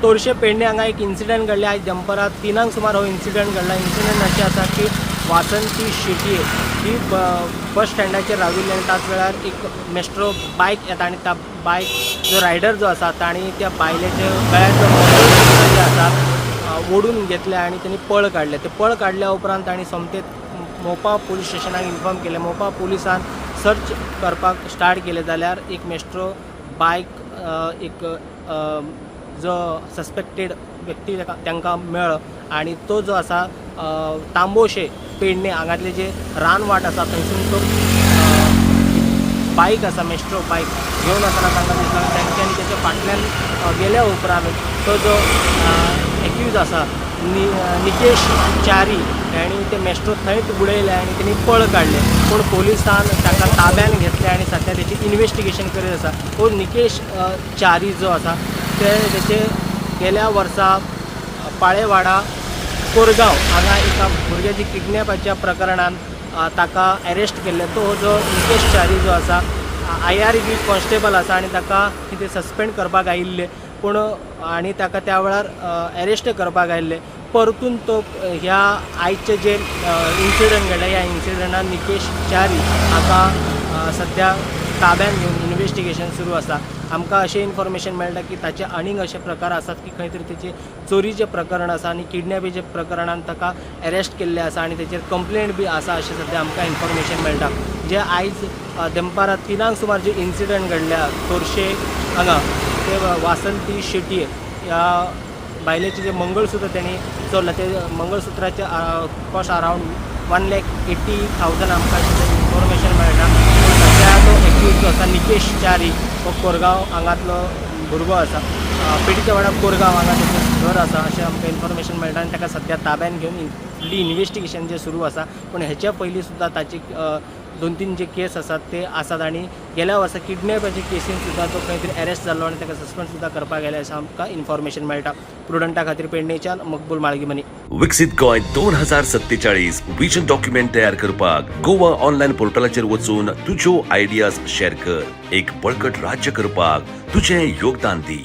तोरशे पेडणे हांगा एक इन्सिडंट घडले आयज दनपारां 3 सुमार हो इन्सिडंट घडला. इन्सिडंट अशें आसा की वासंती शेटये ही बस स्टँडाचेर राविल्ली आनी त्याच वेळार एक मेस्ट्रो बायक येता आनी त्या बायक जो रायडर जो आसा तांणी त्या बायलेचे गळ्यात जो मंगळसूत्र जे आसा ओडून घेतले आनी तांणी पळ काडले. ते पळ काडल्या उपरांत तांणी सोमतेत मोपा पुलीस स्टेशनाक इन्फॉर्म केले. मोपा पुलिसान सर्च करपाक स्टार्ट केले जाल्यार एक मेस्ट्रो बायक एक जो सस्पेक्टेड व्यक्ती तांकां मेळ्ळो आनी तो जो आसा तांबोशे पेडणे हांगातले जे रानवाट आसा थंयसून तो बायक आसा मेस्ट्रो बायक घेवन वतना तांकां दिसता. तांच्यांनी तेच्या फाटल्यान गेल्या उपरांत तो जो एक्यूज आसा निकेश च्यारी हांणी ते मेस्ट्रो थंयच उडयले आनी तेणी पळ काडले. पूण पुलिसान तांकां ताब्यान घेतले आनी सद्या तेची इन्वेस्टिगेशन करीत आसा. तो निकेश च्यारी जो आसा तेचे गेल्या वर्सा पाळेवाडा कोरगांव हांगा एका भुरग्याची किडनॅपाच्या प्रकरणान ताका अरेस्ट केल्ले. तो जो निकेश च्यारी जो आसा IRB कॉन्स्टेबल आसा आनी ताका कितें सस्पेंड करपाक आयिल्ले पूण आनी ताका त्या वेळार अरेस्ट करपाक आयिल्ले. परतून तो ह्या आयचे जे इन्सिडंट घडला ह्या इन्सिडंटान निकेश च्यारी हाका सद्या ताब्यान घेवन इन्वेस्टिगेशन सुरू आसा. आमकां अशें इन्फॉर्मेशन मेळटा की ताचे आनीक अशे प्रकार आसात की खंय तरी तेचे चोरीचे प्रकरण आसा आनी किडनॅपीचे प्रकरणान ताका अरेस्ट केल्ले आसा आनी तेचेर कंप्लेंट बी आसा अशें सद्या आमकां इन्फॉर्मेशन मेळटा. जे आयज दनपारां 3 सुमार जे इन्सिडंट घडल्या तोरशे हांगा ते वासंती शेटये ह्या बायलेचें जे मंगळसूत्र तेणी चोरलां ते मंगळसूत्राचे कॉस्ट अरावंड 1,80,000 आमकां इन्फॉर्मेशन मेळटा. सद्या तो एक्यूज जो आसा निकेश च्यारी हो कोरगांव हांगातलो भुरगो आसा. पेडीच्या वाड्यार कोरगांव हांगा तेचें घर आसा अशें आमकां इन्फॉर्मेशन मेळटा आनी ताका सद्या ताब्यान घेवन फुडली इन्वेस्टिगेशन जें सुरू आसा. पूण हेच्या पयलीं सुद्दां ताची 2-3 जे केस आसात ते आसात आनी गेल्या वर्सा किडनॅपाच्या केसीन सुद्दां तो खंय तरी अरेस्ट जाल्लो आनी ताका सस्पेंड सुद्दां करपाक गेले अशें आमकां इन्फॉर्मेशन मेळटा. प्रुडंटा खातीर पेडणेच्यान मकबूल माळगीमनी. विकसित गोंय 2047 विजन डॉक्युमेंट तयार करपाक गोवा ऑनलायन पोर्टलाचेर वचून तुज्यो आयडियाज शेअर कर. एक बळकट राज्य करपाक तुजें योगदान दी.